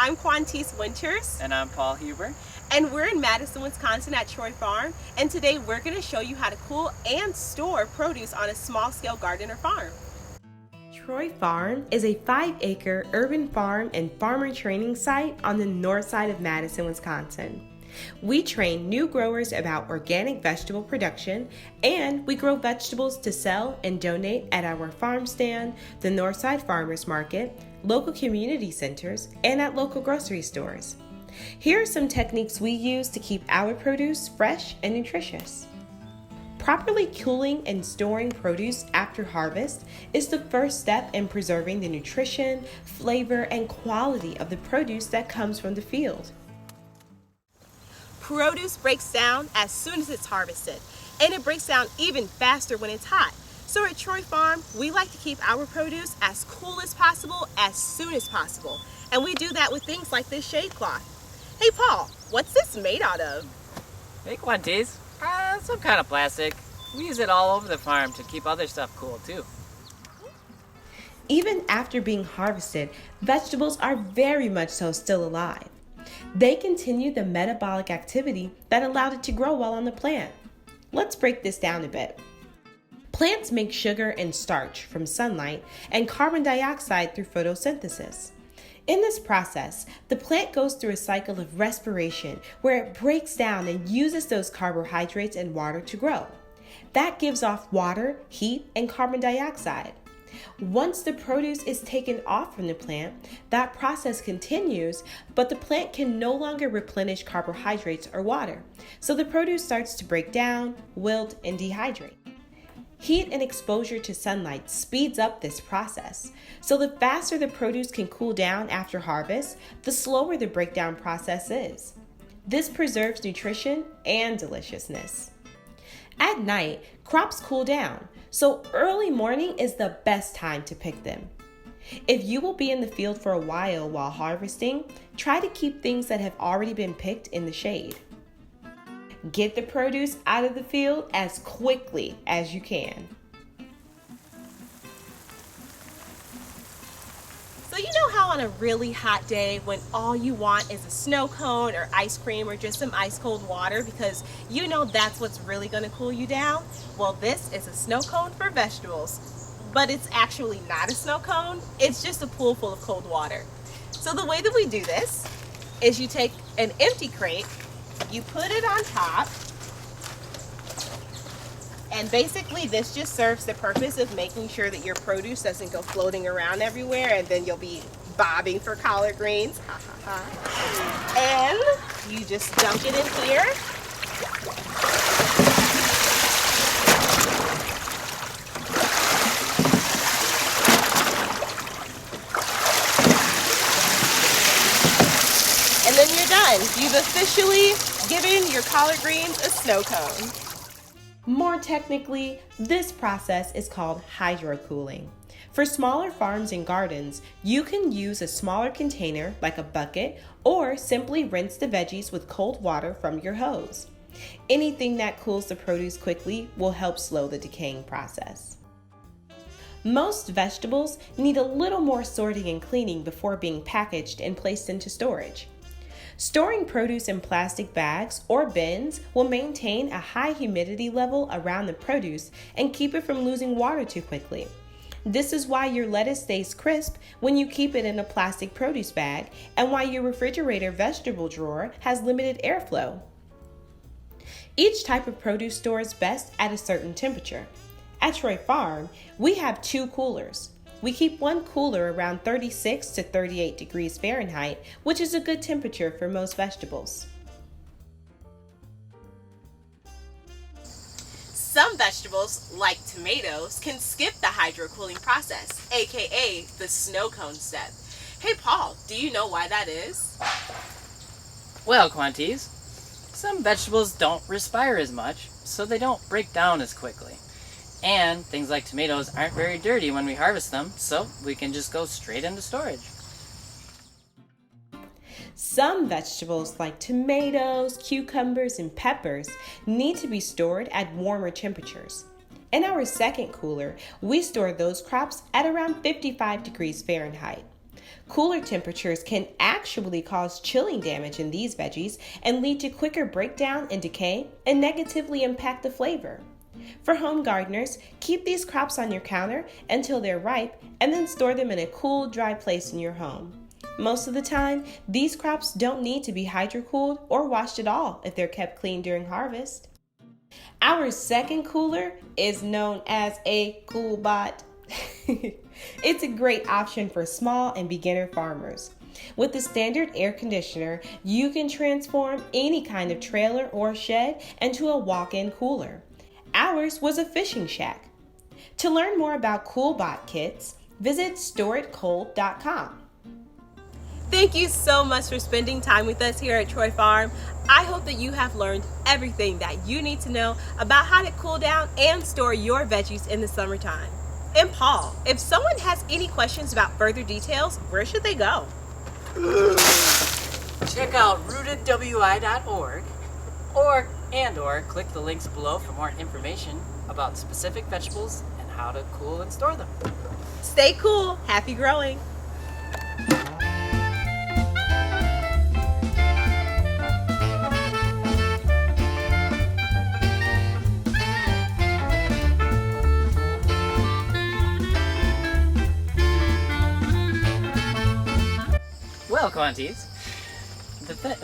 I'm Quantice Winters. And I'm Paul Huber. And we're in Madison, Wisconsin at Troy Farm. And today we're going to show you how to cool and store produce on a small-scale garden or farm. Troy Farm is a 5-acre urban farm and farmer training site on the north side of Madison, Wisconsin. We train new growers about organic vegetable production, and we grow vegetables to sell and donate at our farm stand, the Northside Farmers Market, local community centers, and at local grocery stores. Here are some techniques we use to keep our produce fresh and nutritious. Properly cooling and storing produce after harvest is the first step in preserving the nutrition, flavor, and quality of the produce that comes from the field. Produce breaks down as soon as it's harvested, and it breaks down even faster when it's hot. So at Troy Farm, we like to keep our produce as cool as possible as soon as possible. And we do that with things like this shade cloth. Hey Paul, what's this made out of? Hey Quantice, some kind of plastic. We use it all over the farm to keep other stuff cool too. Even after being harvested, vegetables are very much so still alive. They continue the metabolic activity that allowed it to grow while on the plant. Let's break this down a bit. Plants make sugar and starch from sunlight and carbon dioxide through photosynthesis. In this process, the plant goes through a cycle of respiration where it breaks down and uses those carbohydrates and water to grow. That gives off water, heat, and carbon dioxide. Once the produce is taken off from the plant, that process continues, but the plant can no longer replenish carbohydrates or water, so the produce starts to break down, wilt, and dehydrate. Heat and exposure to sunlight speeds up this process, so the faster the produce can cool down after harvest, the slower the breakdown process is. This preserves nutrition and deliciousness. At night, crops cool down, so early morning is the best time to pick them. If you will be in the field for a while harvesting, try to keep things that have already been picked in the shade. Get the produce out of the field as quickly as you can. So you know how on a really hot day when all you want is a snow cone or ice cream or just some ice cold water because you know that's what's really going to cool you down? Well, this is a snow cone for vegetables, but it's actually not a snow cone. It's just a pool full of cold water. So the way that we do this is you take an empty crate, you put it on top, and basically this just serves the purpose of making sure that your produce doesn't go floating around everywhere and then you'll be bobbing for collard greens. And you just dunk it in here. And then you're done. You've officially given your collard greens a snow cone. More technically, this process is called hydrocooling. For smaller farms and gardens, you can use a smaller container like a bucket or simply rinse the veggies with cold water from your hose. Anything that cools the produce quickly will help slow the decaying process. Most vegetables need a little more sorting and cleaning before being packaged and placed into storage. Storing produce in plastic bags or bins will maintain a high humidity level around the produce and keep it from losing water too quickly. This is why your lettuce stays crisp when you keep it in a plastic produce bag and why your refrigerator vegetable drawer has limited airflow. Each type of produce stores best at a certain temperature. At Troy Farm, we have 2 coolers. We keep one cooler around 36 to 38 degrees Fahrenheit, which is a good temperature for most vegetables. Some vegetables, like tomatoes, can skip the hydrocooling process, aka the snow cone step. Hey Paul, do you know why that is? Well, Quantice, some vegetables don't respire as much, so they don't break down as quickly. And things like tomatoes aren't very dirty when we harvest them, so we can just go straight into storage. Some vegetables like tomatoes, cucumbers, and peppers need to be stored at warmer temperatures. In our second cooler, we store those crops at around 55 degrees Fahrenheit. Cooler temperatures can actually cause chilling damage in these veggies and lead to quicker breakdown and decay and negatively impact the flavor. For home gardeners, keep these crops on your counter until they're ripe and then store them in a cool, dry place in your home. Most of the time, these crops don't need to be hydrocooled or washed at all if they're kept clean during harvest. Our second cooler is known as a Coolbot. It's a great option for small and beginner farmers. With the standard air conditioner, you can transform any kind of trailer or shed into a walk-in cooler. Ours was a fishing shack. To learn more about Coolbot kits, visit storeitcold.com. Thank you so much for spending time with us here at Troy Farm. I hope that you have learned everything that you need to know about how to cool down and store your veggies in the summertime. And Paul, if someone has any questions about further details, where should they go? Check out rootedwi.org or click the links below for more information about specific vegetables and how to cool and store them. Stay cool. Happy growing. Well, Quanties, Isn't it?